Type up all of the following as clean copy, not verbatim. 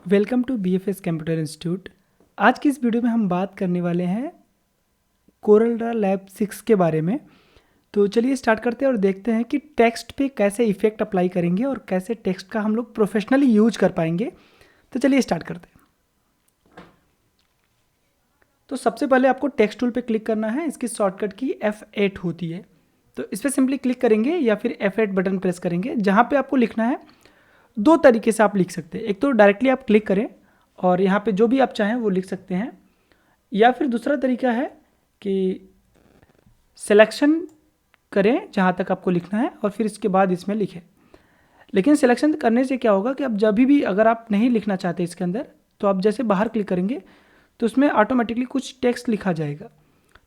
Welcome to BFS computer institute. आज की इस वीडियो में हम बात करने वाले हैं कोरल ड्रा लैब 6 के बारे में। तो चलिए स्टार्ट करते हैं और देखते हैं कि टेक्स्ट पे कैसे इफेक्ट अप्लाई करेंगे और कैसे टेक्स्ट का हम लोग प्रोफेशनली यूज कर पाएंगे। तो चलिए स्टार्ट करते हैं। तो सबसे पहले आपको टेक्स्ट टूल पे क्लिक करना है। इसकी शॉर्टकट की F8 होती है, तो इस पर सिंपली क्लिक करेंगे या फिर F8 बटन प्रेस करेंगे। जहाँ पे आपको लिखना है दो तरीके से आप लिख सकते हैं। एक तो डायरेक्टली आप क्लिक करें और यहाँ पे जो भी आप चाहें वो लिख सकते हैं, या फिर दूसरा तरीका है कि सिलेक्शन करें जहाँ तक आपको लिखना है और फिर इसके बाद इसमें लिखें। लेकिन सिलेक्शन करने से क्या होगा कि अब जब भी अगर आप नहीं लिखना चाहते इसके अंदर, तो आप जैसे बाहर क्लिक करेंगे तो उसमें ऑटोमेटिकली कुछ टेक्स्ट लिखा जाएगा।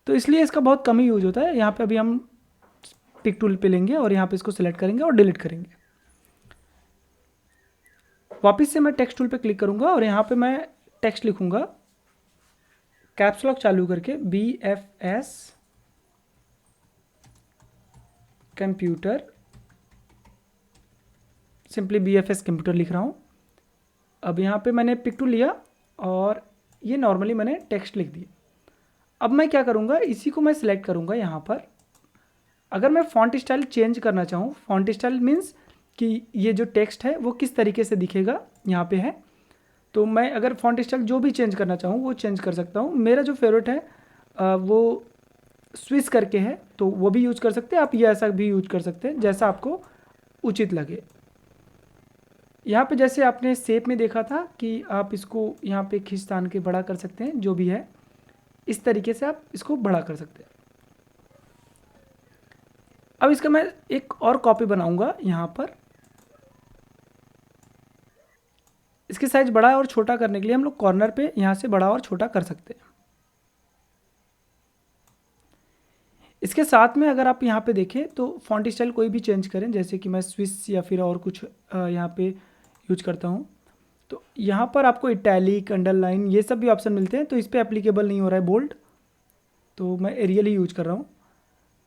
तो इसलिए इसका बहुत कम ही यूज होता है। यहाँ पे अभी हम पिक टूल पे लेंगे और यहाँ पे इसको सिलेक्ट करेंगे और डिलीट करेंगे। वापस से मैं टेक्स्ट टूल पे क्लिक करूँगा और यहाँ पे मैं टेक्स्ट लिखूँगा कैप्स लॉक चालू करके BFS computer, simply BFS computer लिख रहा हूँ। अब यहाँ पे मैंने पिक टूल लिया और ये नॉर्मली मैंने टेक्स्ट लिख दिया। अब मैं क्या करूँगा, इसी को मैं सिलेक्ट करूँगा यहाँ पर। अगर मैं फॉन्ट स्टाइल चेंज करना चाहूँ, फॉन्ट स्टाइल मीन्स कि ये जो टेक्स्ट है वो किस तरीके से दिखेगा यहाँ पे है, तो मैं अगर फॉन्ट स्टाइल जो भी चेंज करना चाहूँ वो चेंज कर सकता हूँ। मेरा जो फेवरेट है वो स्विच करके है, तो वो भी यूज कर सकते हैं आप, ये ऐसा भी यूज कर सकते हैं जैसा आपको उचित लगे। यहाँ पे जैसे आपने शेप में देखा था कि आप इसको यहाँ पे खींच तान के बड़ा कर सकते हैं, जो भी है इस तरीके से आप इसको बड़ा कर सकते हैं। अब इसका मैं एक और कॉपी बनाऊंगा यहाँ पर। इसकी साइज बड़ा और छोटा करने के लिए हम लोग कॉर्नर पे यहाँ से बड़ा और छोटा कर सकते हैं। इसके साथ में अगर आप यहाँ पे देखें तो फॉन्ट स्टाइल कोई भी चेंज करें, जैसे कि मैं स्विच या फिर और कुछ यहाँ पे यूज करता हूँ, तो यहाँ पर आपको इटैलिक, अंडरलाइन ये सब भी ऑप्शन मिलते हैं। तो इस पर एप्लीकेबल नहीं हो रहा है बोल्ड, तो मैं एरियल ही यूज कर रहा हूँ।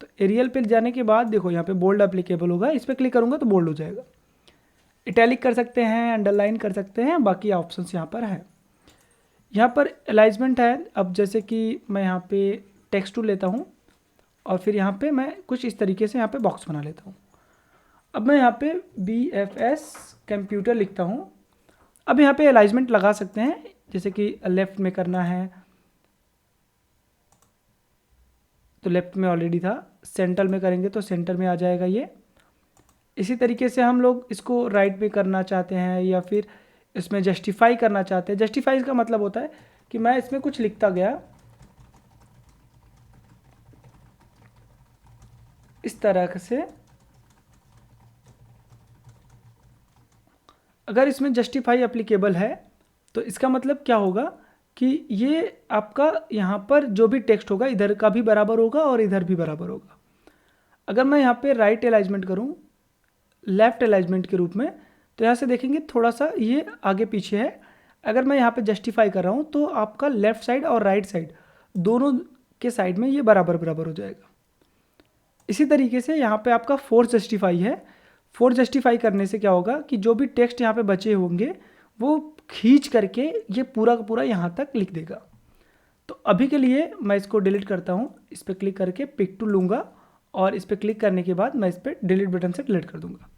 तो एरियल पे जाने के बाद देखो यहाँ पे बोल्ड एप्लीकेबल होगा, इस पर क्लिक करूँगा तो बोल्ड हो जाएगा। इटैलिक कर सकते हैं, अंडरलाइन कर सकते हैं, बाकी ऑप्शन यहाँ पर है। यहाँ पर अलाइजमेंट है। अब जैसे कि मैं यहाँ पे टेक्स्ट टूल लेता हूँ और फिर यहाँ पे मैं कुछ इस तरीके से यहाँ पे बॉक्स बना लेता हूँ। अब मैं यहाँ पे BFS कंप्यूटर लिखता हूँ। अब यहाँ पे अलाइजमेंट लगा सकते हैं, जैसे कि लेफ़्ट में करना है तो लेफ़्ट में ऑलरेडी था, सेंटर में करेंगे तो सेंटर में आ जाएगा ये। इसी तरीके से हम लोग इसको राइट में करना चाहते हैं या फिर इसमें जस्टिफाई करना चाहते हैं। जस्टिफाई का मतलब होता है कि मैं इसमें कुछ लिखता गया इस तरह से। अगर इसमें जस्टिफाई एप्लीकेबल है तो इसका मतलब क्या होगा कि ये आपका यहाँ पर जो भी टेक्स्ट होगा इधर का भी बराबर होगा और इधर भी बराबर होगा। अगर मैं यहाँ पे राइट अलाइजमेंट करूँ लेफ़्ट अलाइजमेंट के रूप में, तो यहाँ से देखेंगे थोड़ा सा ये आगे पीछे है। अगर मैं यहाँ पे जस्टिफाई कर रहा हूँ तो आपका लेफ़्ट साइड और राइट साइड दोनों के साइड में ये बराबर बराबर हो जाएगा। इसी तरीके से यहाँ पे आपका फोर्स जस्टिफाई है। फोर्स जस्टिफाई करने से क्या होगा कि जो भी टेक्स्ट यहाँ पे बचे होंगे वो खींच करके ये पूरा का पूरा यहाँ तक लिख देगा। तो अभी के लिए मैं इसको डिलीट करता हूँ। इस पर क्लिक करके पिक टूल लूँगा और इस पर क्लिक करने के बाद मैं इस पर डिलीट बटन से डिलीट कर दूँगा।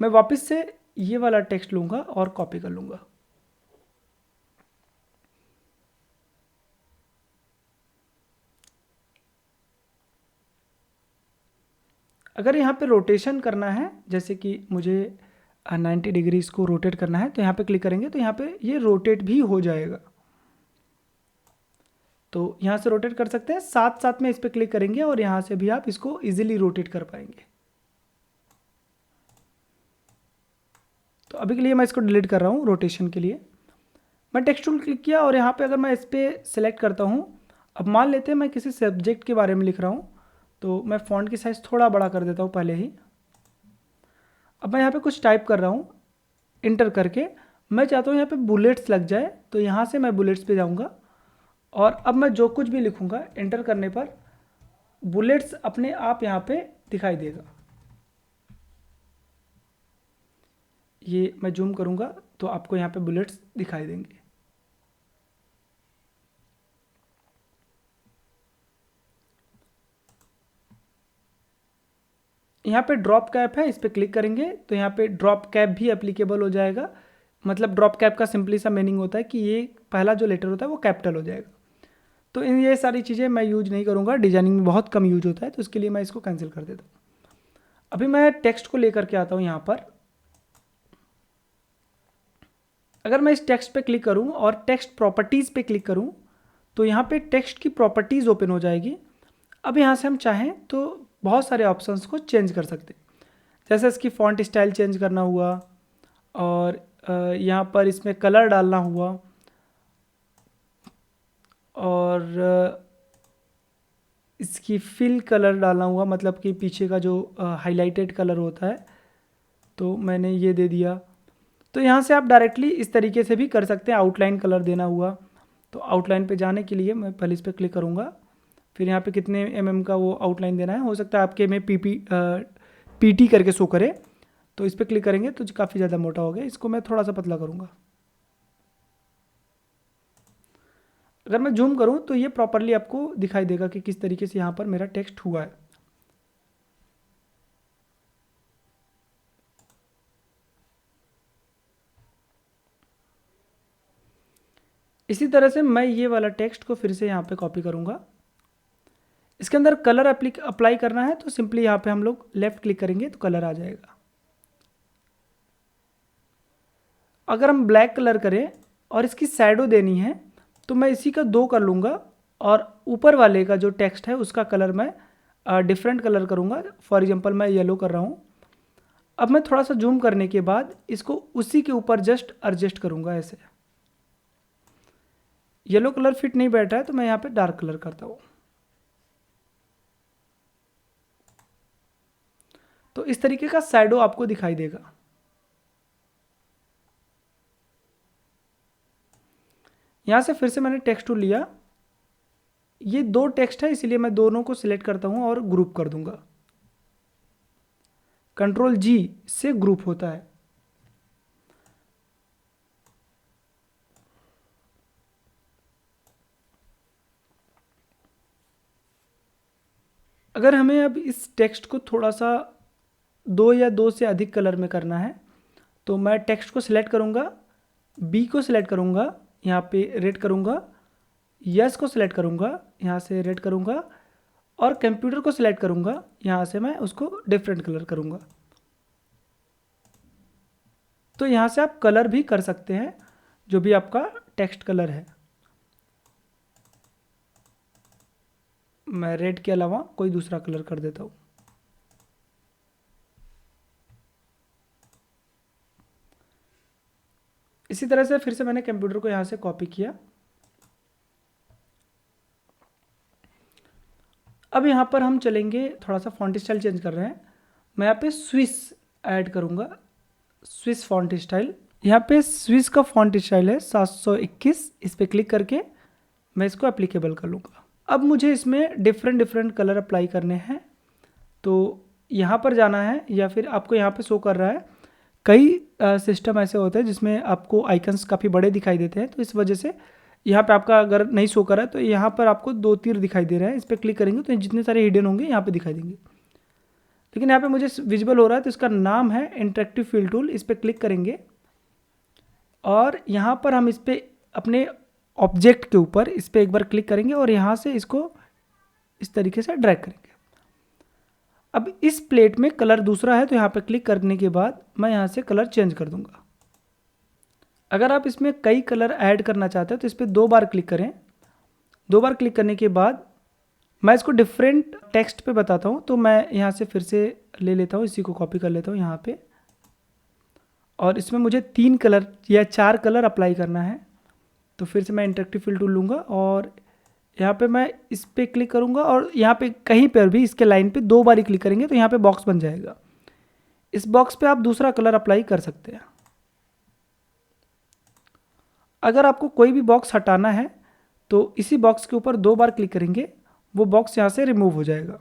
मैं वापस से ये वाला टेक्स्ट लूँगा और कॉपी कर लूँगा। अगर यहाँ पे रोटेशन करना है, जैसे कि मुझे 90 डिग्री इसको रोटेट करना है, तो यहाँ पे क्लिक करेंगे तो यहाँ पे ये रोटेट भी हो जाएगा। तो यहाँ से रोटेट कर सकते हैं, साथ साथ में इस पर क्लिक करेंगे और यहाँ से भी आप इसको इजीली रोटेट कर पाएंगे। तो अभी के लिए मैं इसको डिलीट कर रहा हूँ रोटेशन के लिए। मैं टेक्स्ट टूल क्लिक किया और यहाँ पे अगर मैं इस पर सेलेक्ट करता हूँ, अब मान लेते हैं मैं किसी सब्जेक्ट के बारे में लिख रहा हूँ, तो मैं फ़ॉन्ट की साइज़ थोड़ा बड़ा कर देता हूँ पहले ही। अब मैं यहाँ पे कुछ टाइप कर रहा हूँ इंटर करके, मैं चाहता हूँ यहाँ पे बुलेट्स लग जाए, तो यहाँ से मैं बुलेट्स पे जाऊँगा और अब मैं जो कुछ भी लिखूँगा एंटर करने पर बुलेट्स अपने आप यहाँ पे दिखाई देगा। ये मैं जूम करूँगा तो आपको यहाँ पे बुलेट्स दिखाई देंगे। यहाँ पे ड्रॉप कैप है, इस पर क्लिक करेंगे तो यहाँ पे ड्रॉप कैप भी एप्लीकेबल हो जाएगा। मतलब ड्रॉप कैप का सिंपली सा मीनिंग होता है कि ये पहला जो लेटर होता है वो कैपिटल हो जाएगा। तो इन ये सारी चीज़ें मैं यूज नहीं करूँगा, डिजाइनिंग में बहुत कम यूज होता है, तो इसके लिए मैं इसको कैंसिल कर देता हूँ। अभी मैं टेक्स्ट को लेकर के आता हूँ यहाँ पर। अगर मैं इस टेक्स्ट पे क्लिक करूँ और टेक्स्ट प्रॉपर्टीज़ पे क्लिक करूँ तो यहाँ पे टेक्स्ट की प्रॉपर्टीज़ ओपन हो जाएगी। अब यहाँ से हम चाहें तो बहुत सारे ऑप्शंस को चेंज कर सकते हैं, जैसे इसकी फॉन्ट स्टाइल चेंज करना हुआ, और यहाँ पर इसमें कलर डालना हुआ, और इसकी फिल कलर डालना हुआ, मतलब कि पीछे का जो हाइलाइटेड कलर होता है, तो मैंने ये दे दिया। तो यहाँ से आप डायरेक्टली इस तरीके से भी कर सकते हैं। आउटलाइन कलर देना हुआ, तो आउटलाइन पे जाने के लिए मैं पहले इस पर क्लिक करूँगा, फिर यहाँ पे कितने mm का वो आउटलाइन देना है, हो सकता है आपके में पीटी करके शो करे, तो इस पर क्लिक करेंगे तो काफ़ी ज़्यादा मोटा हो गया। इसको मैं थोड़ा सा पतला करूँगा। अगर मैं जूम करूँ तो ये प्रॉपरली आपको दिखाई देगा कि किस तरीके से यहाँ पर मेरा टेक्स्ट हुआ है। इसी तरह से मैं ये वाला टेक्स्ट को फिर से यहाँ पे कॉपी करूँगा। इसके अंदर कलर अप्लाई करना है, तो सिंपली यहाँ पे हम लोग लेफ्ट क्लिक करेंगे तो कलर आ जाएगा। अगर हम ब्लैक कलर करें और इसकी शैडो देनी है तो मैं इसी का 2 कर लूँगा, और ऊपर वाले का जो टेक्स्ट है उसका कलर मैं डिफरेंट कलर करूँगा। फॉर एग्जांपल मैं येलो कर रहा हूँ। अब मैं थोड़ा सा जूम करने के बाद इसको उसी के ऊपर जस्ट एडजस्ट करूँगा ऐसे। येलो कलर फिट नहीं बैठा है तो मैं यहाँ पे डार्क कलर करता हूँ। तो इस तरीके का शैडो आपको दिखाई देगा। यहाँ से फिर से मैंने टेक्स्ट टूल लिया, ये 2 टेक्स्ट है इसलिए मैं दोनों को सिलेक्ट करता हूँ और ग्रुप कर दूंगा। कंट्रोल जी से ग्रुप होता है। अगर हमें अब इस टेक्स्ट को थोड़ा सा 2 या 2 से अधिक कलर में करना है तो मैं टेक्स्ट को सिलेक्ट करूँगा, बी को सिलेक्ट करूँगा, यहाँ पे रेड करूँगा, यस को सिलेक्ट करूँगा, यहाँ से रेड करूँगा, और कंप्यूटर को सिलेक्ट करूँगा, यहाँ से मैं उसको डिफरेंट कलर करूँगा। तो यहाँ से आप कलर भी कर सकते हैं जो भी आपका टेक्स्ट कलर है। मैं रेड के अलावा कोई दूसरा कलर कर देता हूँ। इसी तरह से फिर से मैंने कंप्यूटर को यहाँ से कॉपी किया। अब यहाँ पर हम चलेंगे, थोड़ा सा फॉन्ट स्टाइल चेंज कर रहे हैं। मैं यहाँ पे स्विस ऐड करूँगा, स्विस फॉन्ट स्टाइल। यहाँ पे स्विस का फॉन्ट स्टाइल है 721, इस पर क्लिक करके मैं इसको एप्लीकेबल कर लूँगा। अब मुझे इसमें डिफरेंट कलर अप्लाई करने हैं, तो यहाँ पर जाना है, या फिर आपको यहाँ पे शो कर रहा है। कई सिस्टम ऐसे होते हैं जिसमें आपको आइकन्स काफ़ी बड़े दिखाई देते हैं, तो इस वजह से यहाँ पे आपका अगर नहीं शो कर रहा है तो यहाँ पर आपको 2 तीर दिखाई दे रहा है, इस पर क्लिक करेंगे तो जितने सारे हिडन होंगे यहाँ पे दिखाई देंगे। लेकिन यहाँ पे मुझे विजिबल हो रहा है तो इसका नाम है इंटरेक्टिव फिल टूल। इस पर क्लिक करेंगे और यहाँ पर हम इस पर अपने ऑब्जेक्ट के ऊपर इस पर एक बार क्लिक करेंगे और यहाँ से इसको इस तरीके से ड्रैग करेंगे। अब इस प्लेट में कलर दूसरा है तो यहाँ पे क्लिक करने के बाद मैं यहाँ से कलर चेंज कर दूंगा। अगर आप इसमें कई कलर ऐड करना चाहते हैं तो इस पर 2 बार क्लिक करें। 2 बार क्लिक करने के बाद मैं इसको डिफरेंट टेक्स्ट पे बताता हूँ, तो मैं यहाँ से फिर से ले लेता हूँ, इसी को कॉपी कर लेता हूँ यहाँ पे, और इसमें मुझे 3 कलर या 4 कलर अप्लाई करना है। तो फिर से मैं इंटरेक्टिव फिल टूल लूँगा और यहाँ पे मैं इस पर क्लिक करूँगा, और यहाँ पे कहीं पर भी इसके लाइन पे 2 बार ही क्लिक करेंगे तो यहाँ पे बॉक्स बन जाएगा। इस बॉक्स पे आप दूसरा कलर अप्लाई कर सकते हैं। अगर आपको कोई भी बॉक्स हटाना है तो इसी बॉक्स के ऊपर 2 बार क्लिक करेंगे, वो बॉक्स यहाँ से रिमूव हो जाएगा।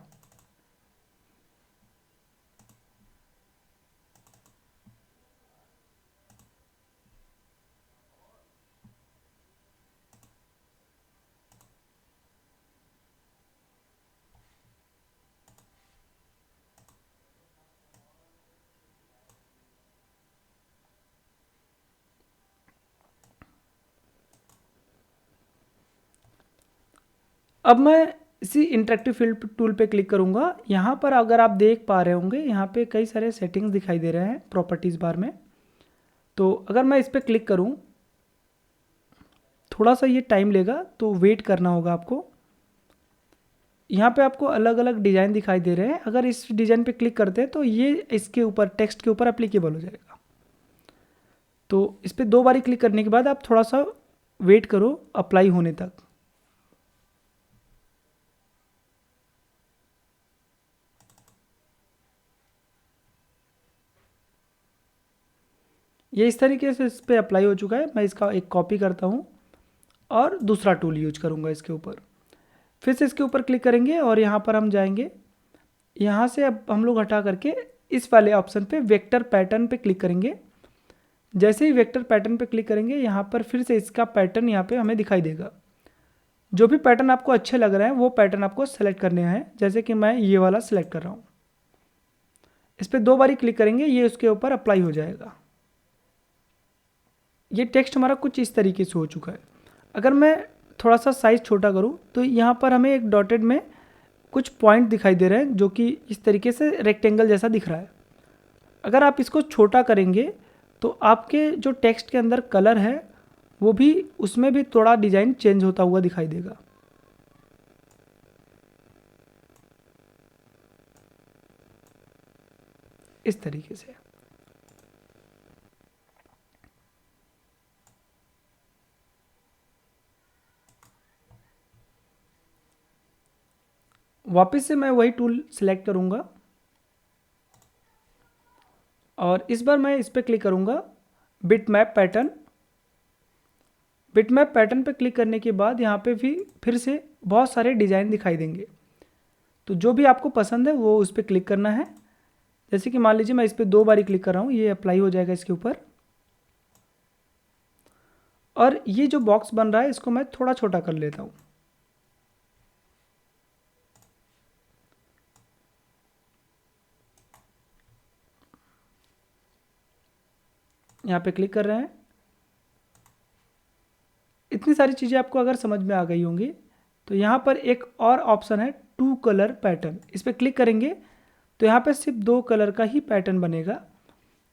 अब मैं इसी इंटरेक्टिव फील्ड टूल पे क्लिक करूँगा। यहाँ पर अगर आप देख पा रहे होंगे, यहाँ पे कई सारे सेटिंग्स दिखाई दे रहे हैं प्रॉपर्टीज़ बार में। तो अगर मैं इस पर क्लिक करूँ, थोड़ा सा ये टाइम लेगा, तो वेट करना होगा आपको। यहाँ पे आपको अलग अलग डिज़ाइन दिखाई दे रहे हैं। अगर इस डिज़ाइन पे क्लिक करते हैं तो ये इसके ऊपर, टेक्स्ट के ऊपर एप्लीकेबल हो जाएगा। तो इस पर 2 बारी क्लिक करने के बाद आप थोड़ा सा वेट करो अप्लाई होने तक। ये इस तरीके से इस पर अप्लाई हो चुका है। मैं इसका एक कॉपी करता हूँ और दूसरा टूल यूज करूँगा इसके ऊपर। फिर से इसके ऊपर क्लिक करेंगे और यहाँ पर हम जाएंगे। यहाँ से अब हम लोग हटा करके इस वाले ऑप्शन पे वेक्टर पैटर्न पे क्लिक करेंगे। जैसे ही वेक्टर पैटर्न पे क्लिक करेंगे, यहाँ पर फिर से इसका पैटर्न यहाँ पे हमें दिखाई देगा। जो भी पैटर्न आपको अच्छे लग रहे हैं वो पैटर्न आपको सेलेक्ट करने हैं। जैसे कि मैं ये वाला सेलेक्ट कर रहा हूँ। इस पर 2 बारी क्लिक करेंगे, ये उसके ऊपर अप्लाई हो जाएगा। ये टेक्स्ट हमारा कुछ इस तरीके से हो चुका है। अगर मैं थोड़ा सा साइज़ छोटा करूँ तो यहाँ पर हमें एक डॉटेड में कुछ पॉइंट दिखाई दे रहे हैं जो कि इस तरीके से रेक्टेंगल जैसा दिख रहा है। अगर आप इसको छोटा करेंगे तो आपके जो टेक्स्ट के अंदर कलर है वो भी, उसमें भी थोड़ा डिज़ाइन चेंज होता हुआ दिखाई देगा। इस तरीके से। वापस से मैं वही टूल सेलेक्ट करूँगा और इस बार मैं इस पर क्लिक करूँगा बिटमैप पैटर्न। बिटमैप पैटर्न पे क्लिक करने के बाद यहाँ पे भी फिर से बहुत सारे डिज़ाइन दिखाई देंगे। तो जो भी आपको पसंद है वो उस पर क्लिक करना है। जैसे कि मान लीजिए मैं इस पर 2 बारी क्लिक कर रहा हूँ, ये अप्लाई हो जाएगा इसके ऊपर। और ये जो बॉक्स बन रहा है इसको मैं थोड़ा छोटा कर लेता हूँ। यहाँ पे क्लिक कर रहे हैं। इतनी सारी चीज़ें आपको अगर समझ में आ गई होंगी तो यहाँ पर एक और ऑप्शन है टू कलर पैटर्न। इस पर क्लिक करेंगे तो यहाँ पे सिर्फ 2 कलर का ही पैटर्न बनेगा।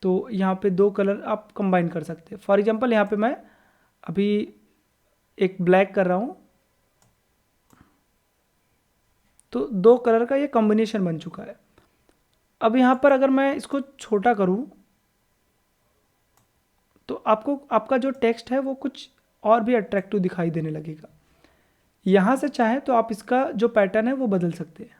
तो यहाँ पे 2 कलर आप कंबाइन कर सकते हैं। फॉर एग्जांपल यहाँ पे मैं अभी एक ब्लैक कर रहा हूँ, तो 2 कलर का ये कॉम्बिनेशन बन चुका है। अब यहाँ पर अगर मैं इसको छोटा करूँ तो आपको आपका जो टेक्स्ट है वो कुछ और भी अट्रैक्टिव दिखाई देने लगेगा। यहाँ से चाहे तो आप इसका जो पैटर्न है वो बदल सकते हैं।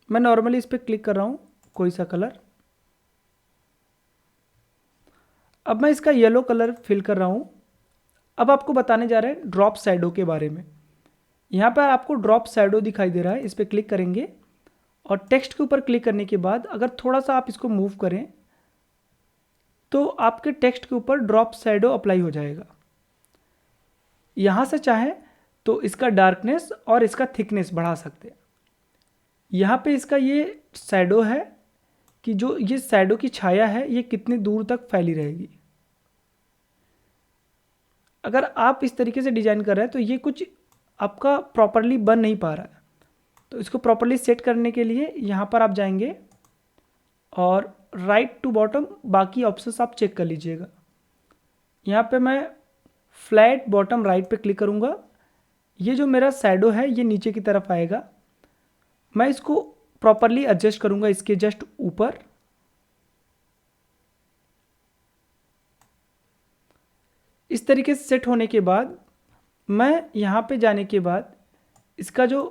मैं नॉर्मली इस पर क्लिक कर रहा हूँ, कोई सा कलर। अब मैं इसका येलो कलर फिल कर रहा हूँ। अब आपको बताने जा रहे हैं ड्रॉप शैडो के बारे में। यहाँ पर आपको ड्रॉप शैडो दिखाई दे रहा है, इस पर क्लिक करेंगे और टेक्स्ट के ऊपर क्लिक करने के बाद अगर थोड़ा सा आप इसको मूव करें तो आपके टेक्स्ट के ऊपर ड्रॉप शैडो अप्लाई हो जाएगा। यहाँ से चाहें तो इसका डार्कनेस और इसका थिकनेस बढ़ा सकते हैं। यहाँ पे इसका ये शैडो है कि जो ये शैडो की छाया है ये कितनी दूर तक फैली रहेगी। अगर आप इस तरीके से डिज़ाइन कर रहे हैं तो ये कुछ आपका प्रॉपरली बन नहीं पा रहा है। तो इसको प्रॉपरली सेट करने के लिए यहाँ पर आप जाएंगे और राइट टू बॉटम बाकी ऑप्शंस आप चेक कर लीजिएगा। यहाँ पे मैं फ्लैट बॉटम राइट पे क्लिक करूँगा। ये जो मेरा शैडो है ये नीचे की तरफ आएगा। मैं इसको प्रॉपरली एडजस्ट करूँगा इसके जस्ट ऊपर। इस तरीके से सेट होने के बाद मैं यहाँ पे जाने के बाद इसका जो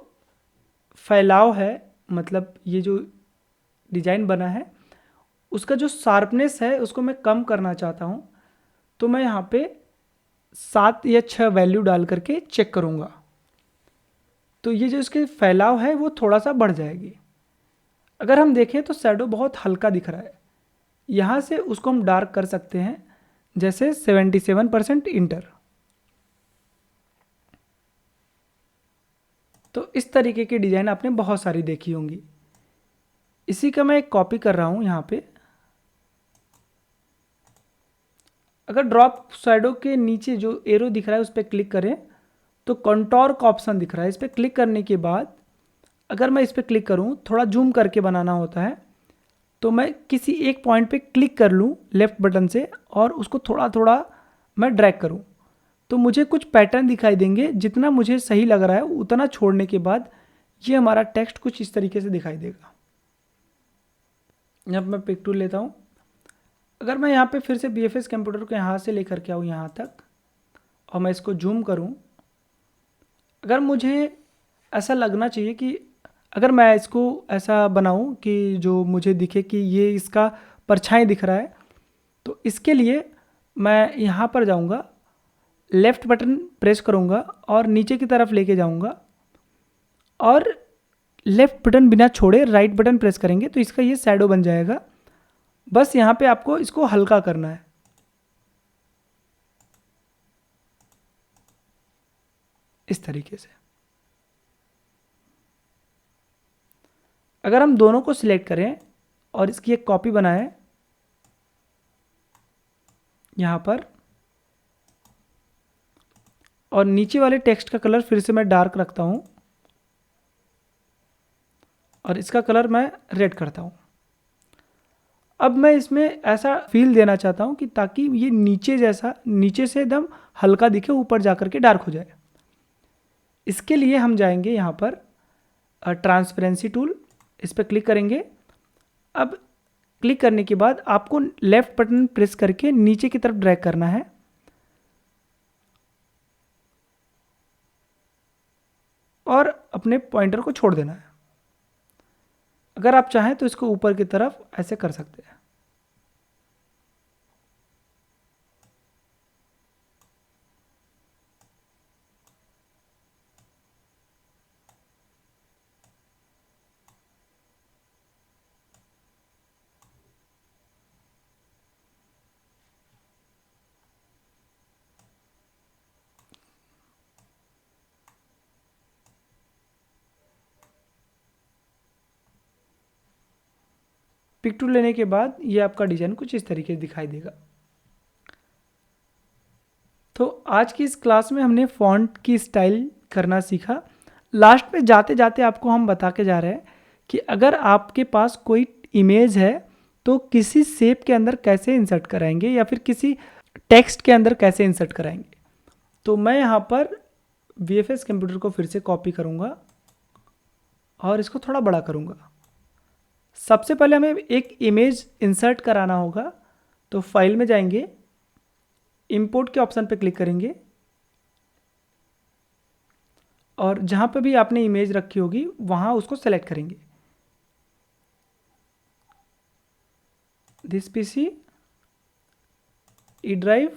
फैलाव है, मतलब ये जो डिज़ाइन बना है उसका जो शार्पनेस है उसको मैं कम करना चाहता हूँ। तो मैं यहाँ पे 7 या 6 वैल्यू डाल करके चेक करूँगा तो ये जो इसके फैलाव है वो थोड़ा सा बढ़ जाएगी। अगर हम देखें तो शैडो बहुत हल्का दिख रहा है। यहाँ से उसको हम डार्क कर सकते हैं, जैसे 77% इंटर। तो इस तरीके की डिज़ाइन आपने बहुत सारी देखी होंगी। इसी का मैं एक कॉपी कर रहा हूँ यहाँ पे। अगर ड्रॉप शैडो के नीचे जो एरो दिख रहा है उस पर क्लिक करें तो कंटोर का ऑप्शन दिख रहा है। इस पर क्लिक करने के बाद अगर मैं इस पर क्लिक करूँ, थोड़ा जूम करके बनाना होता है, तो मैं किसी एक पॉइंट पे क्लिक कर लूँ लेफ़्ट बटन से और उसको थोड़ा थोड़ा मैं ड्रैग करूँ तो मुझे कुछ पैटर्न दिखाई देंगे। जितना मुझे सही लग रहा है उतना छोड़ने के बाद ये हमारा टेक्स्ट कुछ इस तरीके से दिखाई देगा। यहाँ मैं पिक टूल लेता हूँ। अगर मैं यहाँ पे फिर से BFS कंप्यूटर को यहाँ से लेकर के आऊँ यहाँ तक और मैं इसको जूम करूँ, अगर मुझे ऐसा लगना चाहिए कि अगर मैं इसको ऐसा बनाऊँ कि जो मुझे दिखे कि ये इसका परछाई दिख रहा है, तो इसके लिए मैं यहाँ पर जाऊँगा, लेफ़्ट बटन प्रेस करूँगा और नीचे की तरफ लेके जाऊँगा और लेफ़्ट बटन बिना छोड़े राइट बटन प्रेस करेंगे तो इसका ये शैडो बन जाएगा। बस यहाँ पे आपको इसको हल्का करना है। इस तरीके से अगर हम दोनों को सिलेक्ट करें और इसकी एक कॉपी बनाएं यहाँ पर, और नीचे वाले टेक्स्ट का कलर फिर से मैं डार्क रखता हूँ और इसका कलर मैं रेड करता हूँ। अब मैं इसमें ऐसा फील देना चाहता हूँ कि ताकि ये नीचे जैसा, नीचे से एकदम हल्का दिखे, ऊपर जाकर के डार्क हो जाए। इसके लिए हम जाएंगे यहाँ पर ट्रांसपेरेंसी टूल, इस पर क्लिक करेंगे। अब क्लिक करने के बाद आपको लेफ़्ट बटन प्रेस करके नीचे की तरफ ड्रैग करना है और अपने पॉइंटर को छोड़ देना है। अगर आप चाहें तो इसको ऊपर की तरफ ऐसे कर सकते हैं। पिक टूल लेने के बाद ये आपका डिज़ाइन कुछ इस तरीके से दिखाई देगा। तो आज की इस क्लास में हमने फ़ॉन्ट की स्टाइल करना सीखा। लास्ट में जाते जाते आपको हम बता के जा रहे हैं कि अगर आपके पास कोई इमेज है तो किसी शेप के अंदर कैसे इंसर्ट कराएंगे या फिर किसी टेक्स्ट के अंदर कैसे इंसर्ट कराएंगे। तो मैं यहाँ पर VFS कंप्यूटर को फिर से कॉपी करूँगा और इसको थोड़ा बड़ा करूँगा। सबसे पहले हमें एक इमेज इंसर्ट कराना होगा, तो फाइल में जाएंगे, इंपोर्ट के ऑप्शन पे क्लिक करेंगे और जहाँ पे भी आपने इमेज रखी होगी वहाँ उसको सेलेक्ट करेंगे। This PC, E drive,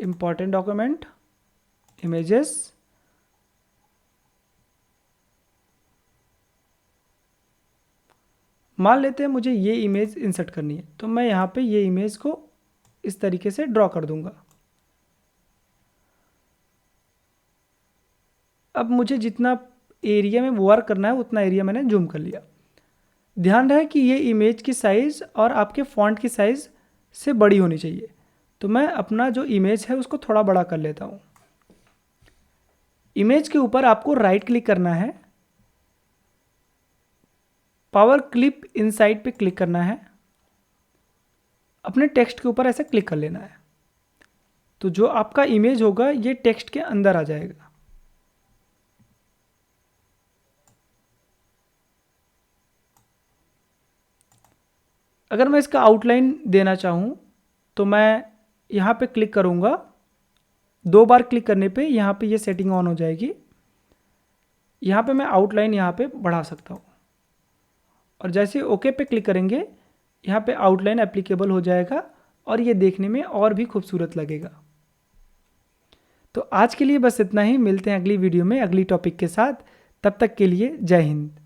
important document, images, मान लेते हैं मुझे ये इमेज इंसर्ट करनी है, तो मैं यहाँ पे ये इमेज को इस तरीके से ड्रॉ कर दूंगा। अब मुझे जितना एरिया में वर्क करना है उतना एरिया मैंने जूम कर लिया। ध्यान रहे कि ये इमेज की साइज़ और आपके फॉन्ट की साइज़ से बड़ी होनी चाहिए। तो मैं अपना जो इमेज है उसको थोड़ा बड़ा कर लेता हूँ। इमेज के ऊपर आपको राइट क्लिक करना है, पावर क्लिप इनसाइड पे क्लिक करना है, अपने टेक्स्ट के ऊपर ऐसे क्लिक कर लेना है। तो जो आपका इमेज होगा ये टेक्स्ट के अंदर आ जाएगा। अगर मैं इसका आउटलाइन देना चाहूँ तो मैं यहाँ पे क्लिक करूँगा, 2 बार क्लिक करने पे यहाँ पे ये सेटिंग ऑन हो जाएगी। यहाँ पे मैं आउटलाइन यहाँ पे बढ़ा सकता हूँ और जैसे ओके पे क्लिक करेंगे यहाँ पे आउटलाइन एप्लीकेबल हो जाएगा और ये देखने में और भी खूबसूरत लगेगा। तो आज के लिए बस इतना ही, मिलते हैं अगली वीडियो में अगली टॉपिक के साथ। तब तक के लिए जय हिंद।